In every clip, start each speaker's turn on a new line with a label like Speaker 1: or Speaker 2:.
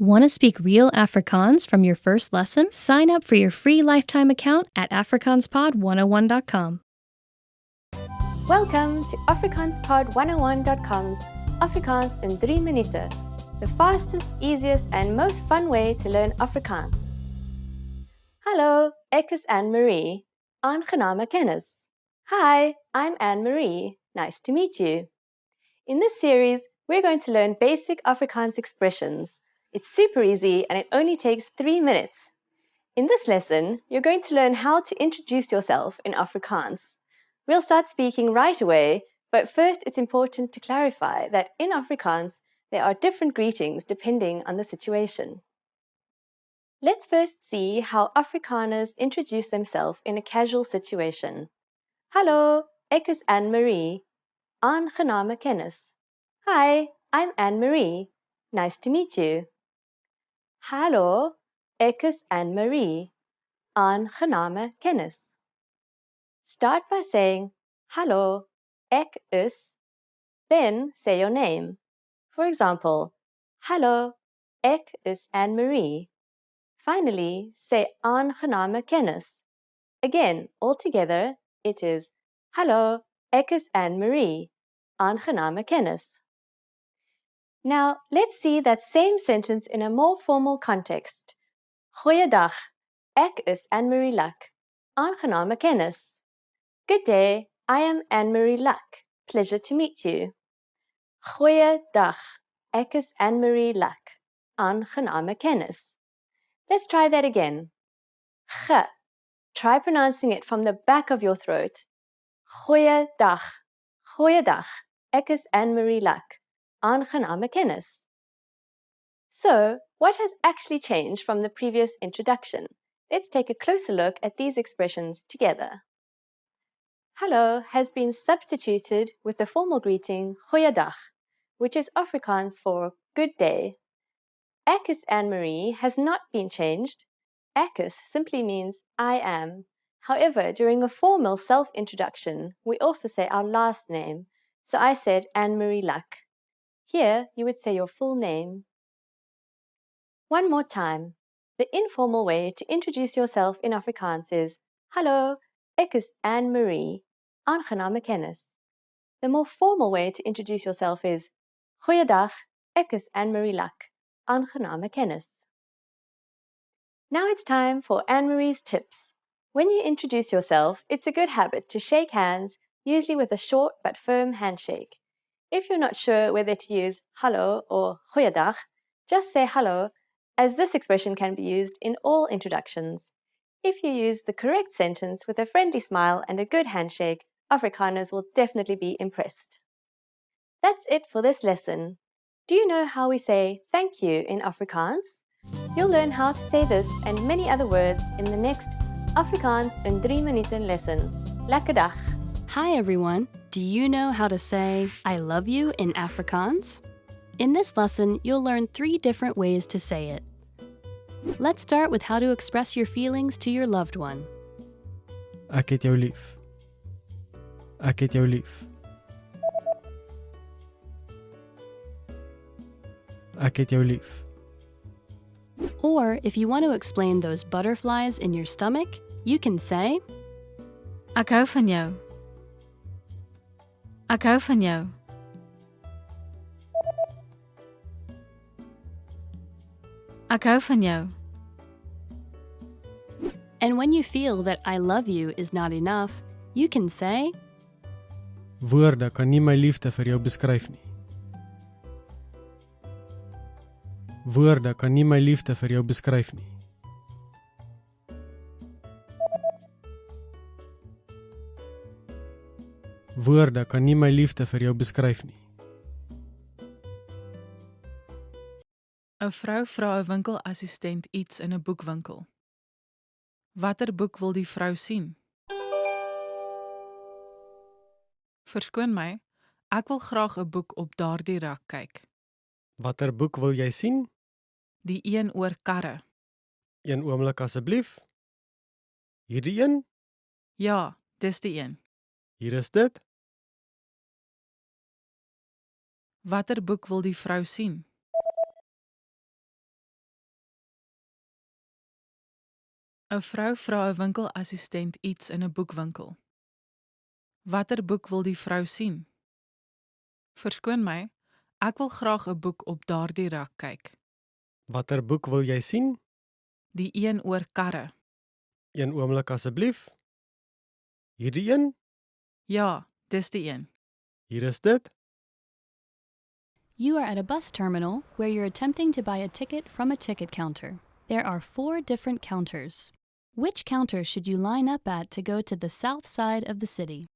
Speaker 1: Want to speak real Afrikaans from your first lesson? Sign up for your free lifetime account at AfrikaansPod101.com.
Speaker 2: Welcome to AfrikaansPod101.com's Afrikaans in 3 minuten, the fastest, easiest and most fun way to learn Afrikaans. Hallo, ek is Anne-Marie. Aangename kennis. Hi, I'm Anne-Marie. Nice to meet you. In this series, we're going to learn basic Afrikaans expressions. It's super easy and it only takes 3 minutes. In this lesson, you're going to learn how to introduce yourself in Afrikaans. We'll start speaking right away, but first it's important to clarify that in Afrikaans, there are different greetings depending on the situation. Let's first see how Afrikaners introduce themselves in a casual situation. Hallo, ek is Anne-Marie. Aangename kennis. Hi, I'm Anne-Marie. Nice to meet you. Hallo, ek is Anne-Marie. Aangename kennis. Start by saying, Hallo, ek is, then say your name. For example, Hallo, ek is Anne-Marie. Finally, say aangename kennis. Again, all together, it is Hallo, ek is Anne-Marie. Aangename kennis. Now, let's see that same sentence in a more formal context. Goeiedag, ek is Anne-Marie Luck. Aangename kennis. Good day, I am Anne-Marie Luck. Pleasure to meet you. Goeiedag, ek is Anne-Marie Luck. Aangename kennis. Let's try that again. G. Try pronouncing it from the back of your throat. Goeiedag, goeiedag, ek is Anne-Marie Luck. Aangename kennis. So, what has actually changed from the previous introduction? Let's take a closer look at these expressions together. Hallo has been substituted with the formal greeting goeiedag, which is Afrikaans for good day. Ek is Anne-Marie has not been changed. Ek is simply means I am. However, during a formal self-introduction, we also say our last name. So I said Anne-Marie Luck. Here, you would say your full name. One more time. The informal way to introduce yourself in Afrikaans is Hallo, ek is Anne-Marie. Aangename kennis. The more formal way to introduce yourself is Goeiedag, ek is Anne-Marie Luck. Aangename kennis. Now it's time for Anne-Marie's tips. When you introduce yourself, it's a good habit to shake hands, usually with a short but firm handshake. If you're not sure whether to use hallo or goeiedag, just say hallo, as this expression can be used in all introductions. If you use the correct sentence with a friendly smile and a good handshake, Afrikaners will definitely be impressed. That's it for this lesson. Do you know how we say thank you in Afrikaans? You'll learn how to say this and many other words in the next Afrikaans in 3 minuten lesson. Lekker dag!
Speaker 1: Hi everyone! Do you know how to say I love you in Afrikaans? In this lesson, you'll learn 3 different ways to say it. Let's start with how to express your feelings to your loved one.
Speaker 3: Ek het jou lief. Ek het jou lief. Ek het jou lief.
Speaker 1: Or if you want to explain those butterflies in your stomach, you can say
Speaker 4: Ek hou van jou. Ek hou van jou. Ek hou van jou.
Speaker 1: And when you feel that I love you is not enough, you can say
Speaker 3: Woorde kan nie my liefde vir jou beskryf nie. Woorde kan nie my liefde vir jou beskryf nie. Woorde kan nie my liefde vir jou beskryf nie.
Speaker 4: 'n Vrou vra 'n winkelassistent iets in 'n boekwinkel. Watter boek wil die vrou sien? Verskoon my, ek wil graag 'n boek op daardie rak kyk.
Speaker 3: Watter boek wil jy sien?
Speaker 4: Die een oor karre.
Speaker 3: Een oomblik asseblief. Hierdie een?
Speaker 4: Ja, dis die een.
Speaker 3: Hier is dit.
Speaker 4: Watter boek wil die vrou sien? 'n vrou vra 'n winkelassistent iets in 'n boekwinkel. Watter boek wil die vrou sien? Verskoon my, ek wil graag 'n boek op daardie rak kyk.
Speaker 3: Watter boek wil jy sien?
Speaker 4: Die een oor karre.
Speaker 3: Een oomblik asseblief. Hierdie een?
Speaker 4: Ja, dis die een.
Speaker 3: Hier is dit.
Speaker 1: You are at a bus terminal where you're attempting to buy a ticket from a ticket counter. There are 4 different counters. Which counter should you line up at to go to the south side of the city?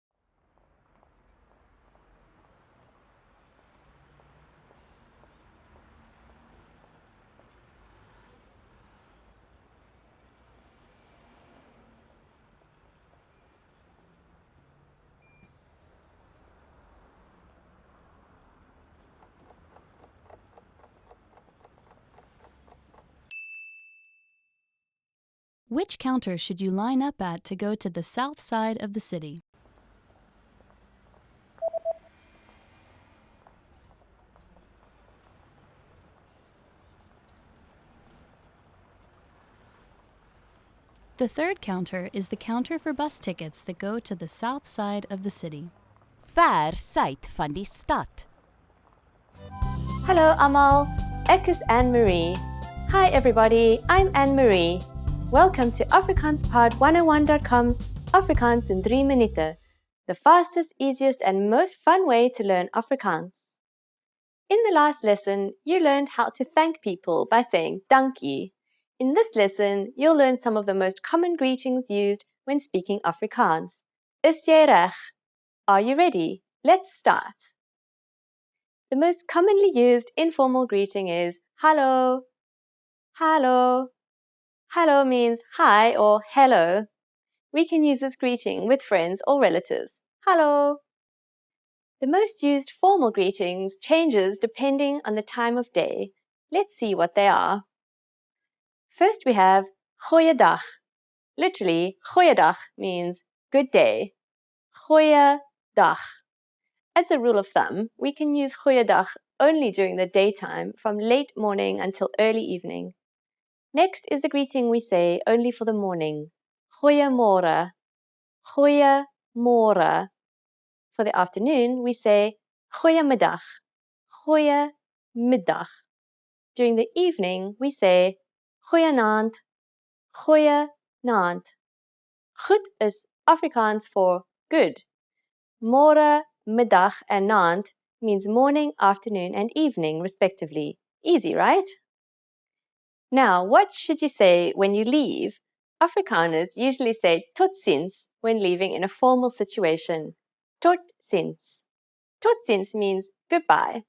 Speaker 1: Which counter should you line up at to go to the south side of the city? The third counter is the counter for bus tickets that go to the south side of the city.
Speaker 5: Ver suid van die stad.
Speaker 2: Hallo almal, ek is Anne-Marie. Hi everybody, I'm Anne-Marie. Welcome to AfrikaansPod101.com's Afrikaans in 3 minuten, the fastest, easiest and most fun way to learn Afrikaans. In the last lesson, you learned how to thank people by saying dankie. In this lesson, you'll learn some of the most common greetings used when speaking Afrikaans. Is jy reg? Are you ready? Let's start. The most commonly used informal greeting is hallo. Hallo. Hallo means hi or hello. We can use this greeting with friends or relatives. Hallo. The most used formal greetings changes depending on the time of day. Let's see what they are. First we have goeiedag. Literally, goeiedag means good day. Goeiedag. As a rule of thumb, we can use goeiedag only during the daytime from late morning until early evening. Next is the greeting we say only for the morning. Goeiemôre. Goeiemôre. For the afternoon, we say goeiemiddag. Goeiemiddag. During the evening, we say goeienaand. Goeienaand. Goed is Afrikaans for good. Môre, middag and naand means morning, afternoon and evening respectively. Easy, right? Now, what should you say when you leave? Afrikaners usually say tot ziens when leaving in a formal situation. Tot ziens. Tot ziens means goodbye.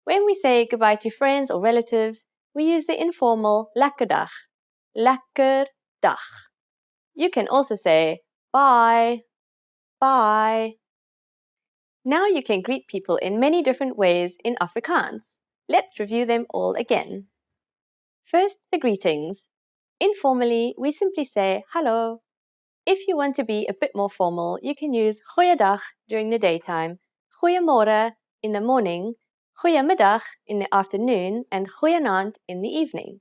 Speaker 2: When we say goodbye to friends or relatives, we use the informal lekker dag. Lekker dag. You can also say bye. Bye. Now you can greet people in many different ways in Afrikaans. Let's review them all again. First, the greetings. Informally, we simply say hallo. If you want to be a bit more formal, you can use goeiedag during the daytime, goeiemôre in the morning, goeiemiddag in the afternoon, and goeienaand in the evening.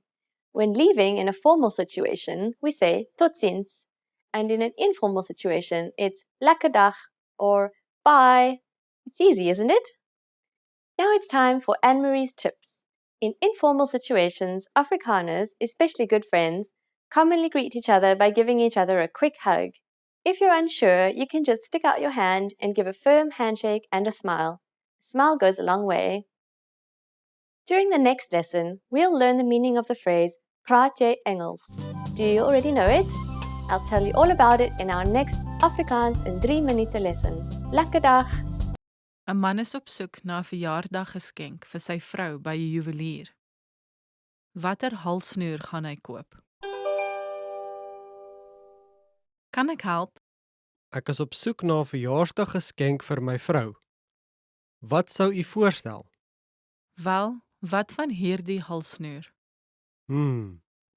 Speaker 2: When leaving in a formal situation, we say tot ziens, and in an informal situation, it's lekker dag or bye. It's easy, isn't it? Now it's time for Anne-Marie's tips. In informal situations, Afrikaners, especially good friends, commonly greet each other by giving each other a quick hug. If you're unsure, you can just stick out your hand and give a firm handshake and a smile. A smile goes a long way. During the next lesson, we'll learn the meaning of the phrase praat jy Engels. Do you already know it? I'll tell you all about it in our next Afrikaans in 3 minuten lesson. Lekker dag!
Speaker 4: 'n Man is op soek na 'n verjaardaggeskenk vir sy vrou by 'n juwelier. Watter halsnoer gaan hy koop? Kan ek help?
Speaker 3: Ek is op soek na 'n verjaarsdaggeskenk vir my vrou. Wat sou u voorstel?
Speaker 4: Wel, wat van hierdie halsnoer?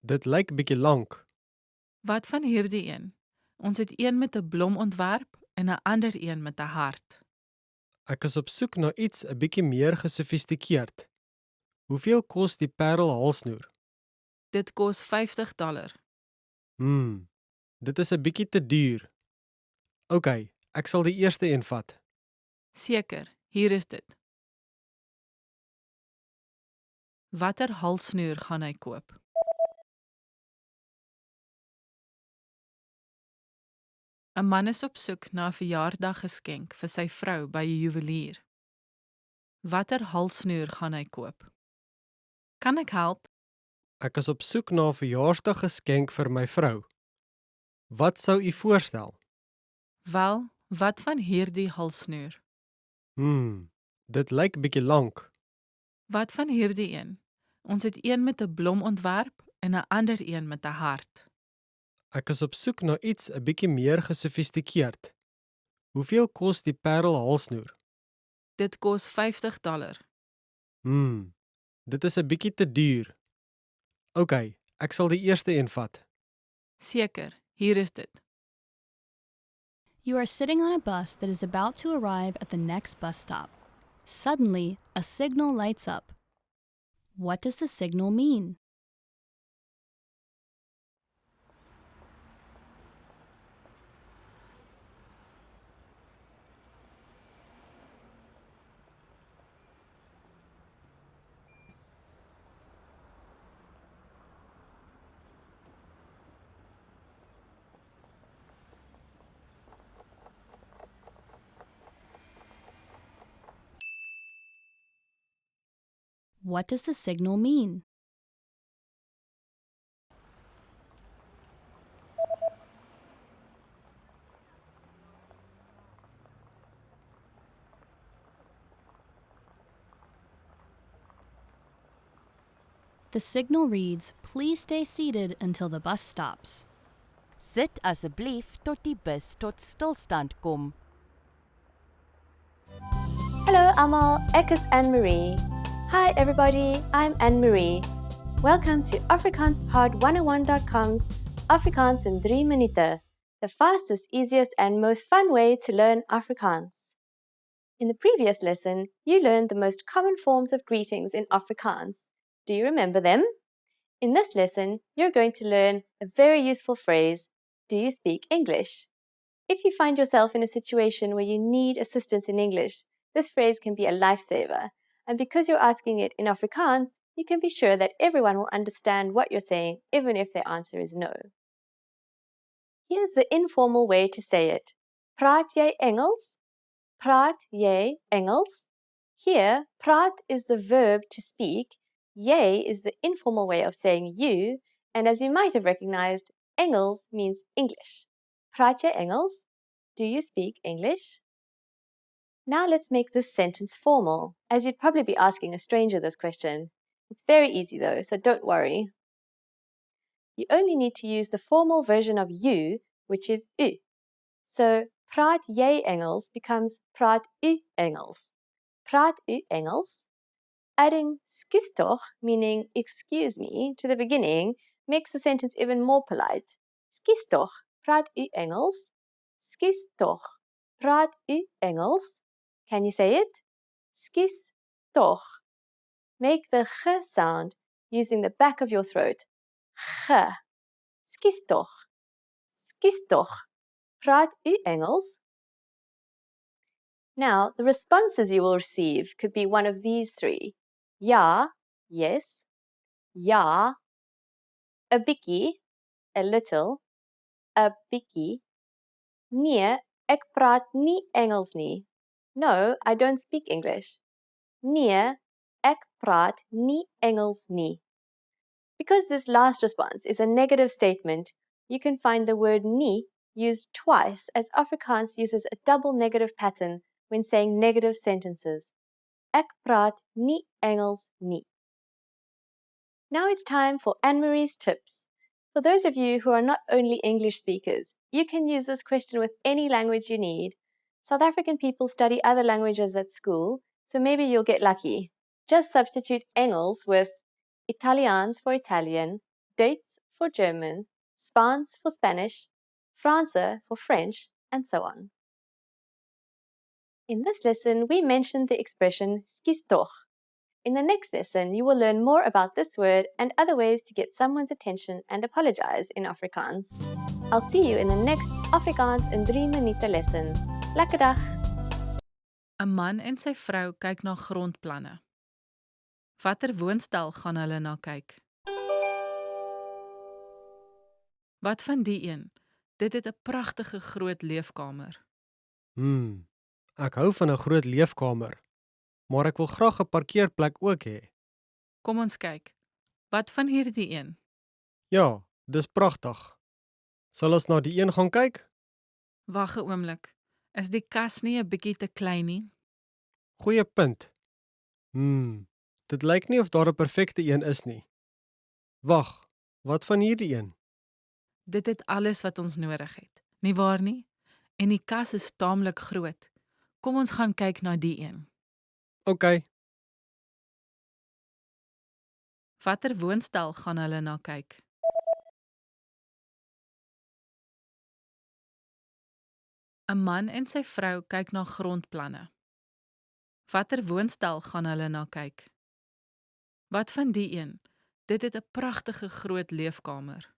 Speaker 3: Dit lyk bietjie lank.
Speaker 4: Wat van hierdie een? Ons het een met 'n blom ontwerp en 'n ander een met 'n hart.
Speaker 3: Ek is op soek na iets 'n bietjie meer gesofistikeerd. Hoeveel kos die parel halsnoer?
Speaker 4: Dit kos $50.
Speaker 3: Dit is 'n bietjie te duur. OK, ek sal die eerste een vat.
Speaker 4: Seker, hier is dit. Watter halsnoer gaan hy koop? Een man is op soek na 'n verjaardaggeskenk vir sy vrou by 'n juwelier. Watter halsnoer gaan hy koop? Kan ek help?
Speaker 3: Ek is op soek na 'n verjaarsdaggeskenk vir my vrou. Wat sou u voorstel?
Speaker 4: Wel, wat van hierdie halsnoer?
Speaker 3: Dit lyk bietjie lank.
Speaker 4: Wat van hierdie een? Ons het een met 'n blom ontwerp en 'n ander een met 'n hart.
Speaker 3: Ek is op soek na iets 'n bietjie meer gesofistikeerd. Hoeveel kos die parelhalsnoer?
Speaker 4: Dit kos $50.
Speaker 3: Dit is 'n bietjie te duur. OK, ek sal die eerste een vat.
Speaker 4: Seker, hier is dit.
Speaker 1: You are sitting on a bus that is about to arrive at the next bus stop. Suddenly, a signal lights up. What does the signal mean? What does the signal mean? The signal reads, "Please stay seated until the bus stops."
Speaker 5: Sit asseblief tot die bus tot stilstand kom.
Speaker 2: Hello almal, ek is Anne-Marie. Hi everybody, I'm Anne-Marie. Welcome to AfrikaansPod101.com's Afrikaans in 3 minute, the fastest, easiest and most fun way to learn Afrikaans. In the previous lesson, you learned the most common forms of greetings in Afrikaans. Do you remember them? In this lesson, you're going to learn a very useful phrase, do you speak English? If you find yourself in a situation where you need assistance in English, this phrase can be a lifesaver. And because you're asking it in Afrikaans, you can be sure that everyone will understand what you're saying, even if their answer is no. Here's the informal way to say it. Praat jy Engels? Praat jy Engels? Here, praat is the verb to speak, jy is the informal way of saying you, and as you might have recognized, Engels means English. Praat jy Engels? Do you speak English? Now let's make this sentence formal, as you'd probably be asking a stranger this question. It's very easy though, so don't worry. You only need to use the formal version of you, which is u. So, praat jy Engels becomes praat u Engels. Praat u Engels? Adding skus toch, meaning excuse me, to the beginning makes the sentence even more polite. Skus toch, praat u Engels? Skus toch, praat u Engels? Can you say it? Skus toch. Make the g sound using the back of your throat. G. Skus toch. Skus toch. Praat u Engels? Now, the responses you will receive could be one of these three. Ja, yes. Ja, a bietjie, a little, a bietjie. Nee, ek praat nie Engels nie. No, I don't speak English. Nee, ek praat nie Engels nie. Because this last response is a negative statement, you can find the word nie used twice, as Afrikaans uses a double negative pattern when saying negative sentences. Ek praat nie Engels nie. Now it's time for Anne-Marie's tips. For those of you who are not only English speakers, you can use this question with any language you need. South African people study other languages at school, so maybe you'll get lucky. Just substitute Engels with Italiaans for Italian, Duits for German, Spaans for Spanish, Franse for French, and so on. In this lesson, we mentioned the expression skus toch. In the next lesson, you will learn more about this word and other ways to get someone's attention and apologize in Afrikaans. I'll see you in the next Afrikaans in 3 minute lesson. Lekker dag!
Speaker 4: 'n Man en sy vrou kyk na grondplanne. Watter woonstel gaan hulle na kyk? Wat van die een? Dit het 'n pragtige groot leefkamer.
Speaker 3: Ek hou van 'n groot leefkamer, maar ek wil graag 'n parkeerplek ook hê.
Speaker 4: Kom ons kyk. Wat van hierdie een?
Speaker 3: Ja, dis pragtig. Sal ons na die een gaan kyk?
Speaker 4: Wag 'n oomblik. Is die kas nie 'n bietjie te klein nie?
Speaker 3: Goeie punt. Dit lyk nie of daar 'n perfekte een is nie. Wag, wat van hierdie een?
Speaker 4: Dit het alles wat ons nodig het, nie waar nie? En die kas is taamlik groot. Kom ons gaan kyk na die een.
Speaker 3: OK,
Speaker 4: Watter woonstel gaan hulle na kyk? 'n Man en sy vrou kyk na grondplanne. Watter woonstel gaan hulle na kyk? Wat van die een? Dit het 'n pragtige groot leefkamer.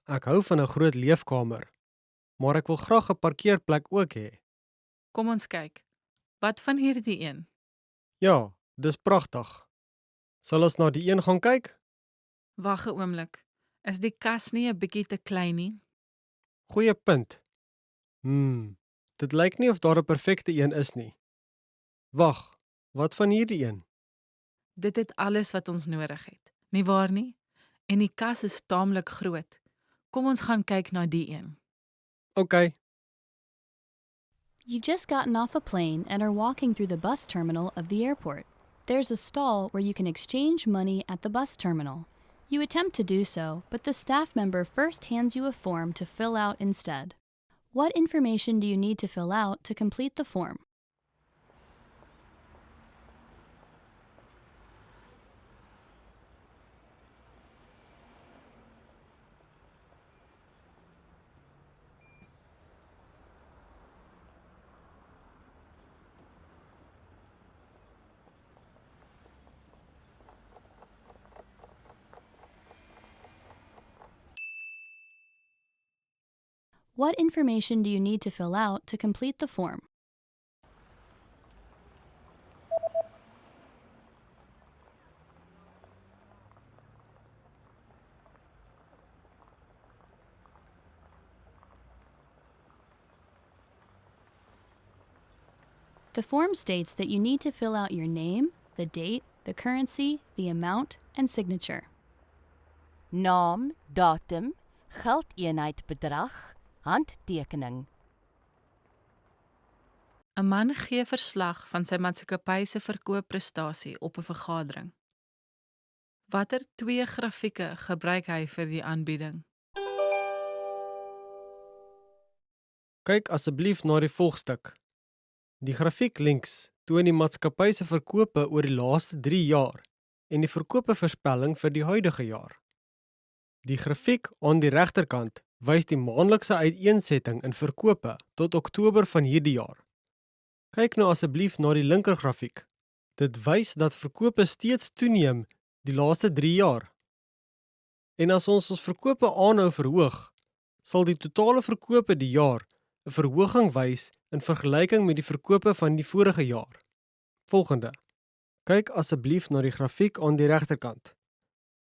Speaker 3: Ek hou van 'n groot leefkamer, maar ek wil graag 'n parkeerplek ook hê.
Speaker 4: Kom ons kyk. Wat van hierdie een?
Speaker 3: Ja, dis pragtig. Sal ons na die een gaan kyk?
Speaker 4: Wag 'n oomblik. Is die kas nie 'n bietjie te klein nie?
Speaker 3: Goeie punt. Dit lyk nie of daar 'n perfekte een is nie. Wag, wat van hierdie een?
Speaker 4: Dit het alles wat ons nodig het, nie waar nie? En die kas is taamlik groot. Kom ons gaan kyk na die een.
Speaker 3: OK,
Speaker 1: You just gotten off a plane and are walking through the bus terminal of the airport. There's a stall where you can exchange money at the bus terminal. You attempt to do so, but the staff member first hands you a form to fill out instead. What information do you need to fill out to complete the form? What information do you need to fill out to complete the form? The form states that you need to fill out your name, the date, the currency, the amount, and signature.
Speaker 5: Naam, datum, geldeenheid bedrag, handtekening.
Speaker 4: 'n Man gee verslag van sy maatskappy se verkoopprestasie op 'n vergadering. Watter 2 grafieke gebruik hy vir die aanbieding?
Speaker 3: kyk asseblief na die volgstuk. Die grafiek links toon die maatskappy se verkope oor die laaste 3 jaar en die verkope voorspelling vir die huidige jaar. Die grafiek aan die regterkant wys die maandelikse uiteensetting in verkope tot Oktober van hierdie jaar. Kyk nou asseblief na die linker grafiek. Dit wys dat verkope steeds toeneem die laaste 3 jaar. En as ons verkope aanhou verhoog, sal die totale verkope die jaar 'n verhoging wys in vergelyking met die verkope van die vorige jaar. Volgende. Kyk asseblief na die grafiek aan die regterkant.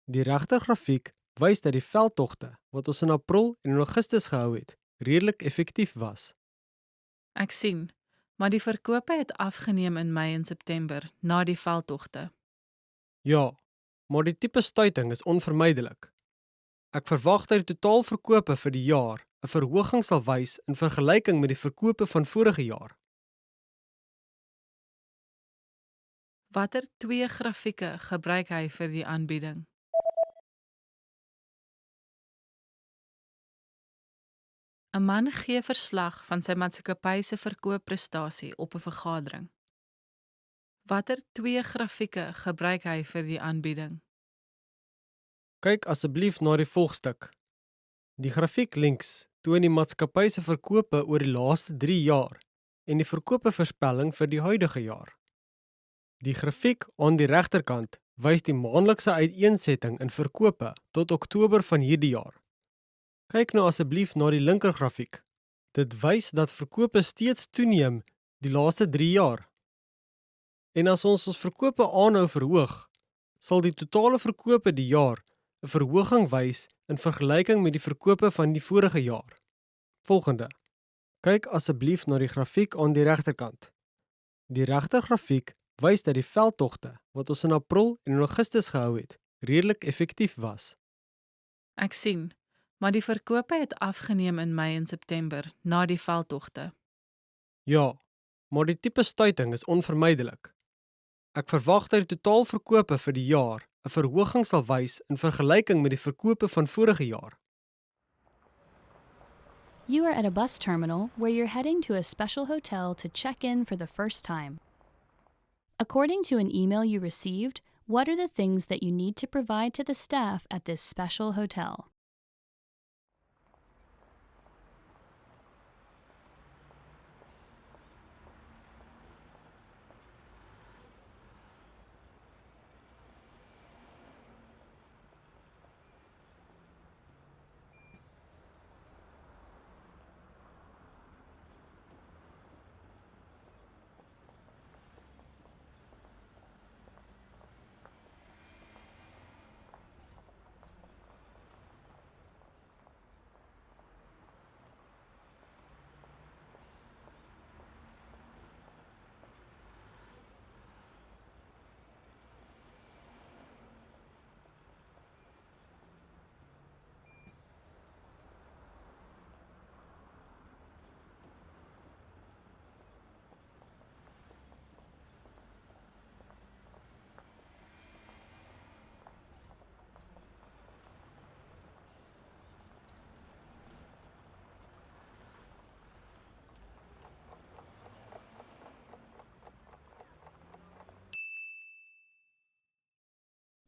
Speaker 3: Die regter grafiek wys dat die veldtogte wat ons in April en in Augustus gehou het, redelik effektief was.
Speaker 4: Ek sien, maar die verkope het afgeneem in Mei en September na die veldtogte.
Speaker 3: Ja, maar die tipe stuiting is onvermydelik. Ek verwag dat die totaalverkope vir die jaar 'n verhoging sal wys in vergelyking met die verkope van vorige jaar.
Speaker 4: Watter 2 grafieke gebruik hy vir die aanbieding? ‘n Man gee verslag van sy maatskappy se verkoopprestasie op 'n vergadering. Watter 2 grafieke gebruik hy vir die aanbieding?
Speaker 3: Kyk asseblief na die volgstuk. Die grafiek links toon die maatskappy se verkope oor die laaste 3 jaar en die verkope voorspelling vir die huidige jaar. Die grafiek aan die regterkant wys die maandelikse uiteensetting in verkope tot Oktober van hierdie jaar. Kyk nou asseblief na die linker grafiek. Dit wys dat verkope steeds toeneem die laaste 3 jaar. En as ons verkope aanhou verhoog, sal die totale verkope die jaar 'n verhoging wys in vergelyking met die verkope van die vorige jaar. Volgende. Kyk asseblief na die grafiek aan die regterkant. Die regter grafiek wys dat die veldtogte wat ons in April en in Augustus gehou het, redelik effektief was.
Speaker 4: Ek sien, maar die verkope het afgeneem in Mei en September na die veldtogte.
Speaker 3: Ja, maar die tipe stuiting is onvermydelik. Ek verwag dat die totaalverkope vir die jaar 'n verhoging sal wys in vergelyking met die verkope van vorige jaar.
Speaker 1: You are at a bus terminal where you're heading to a special hotel to check in for the first time. According to an email you received, what are the things that you need to provide to the staff at this special hotel?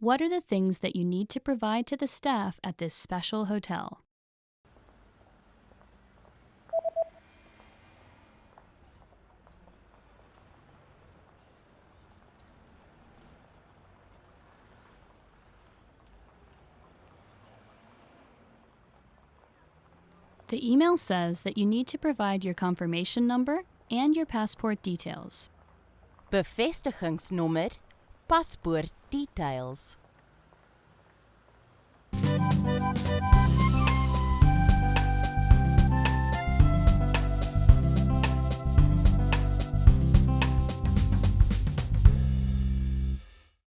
Speaker 1: What are the things that you need to provide to the staff at this special hotel? The email says that you need to provide your confirmation number and your passport details.
Speaker 5: Bevestigingsnommer, paspoort details.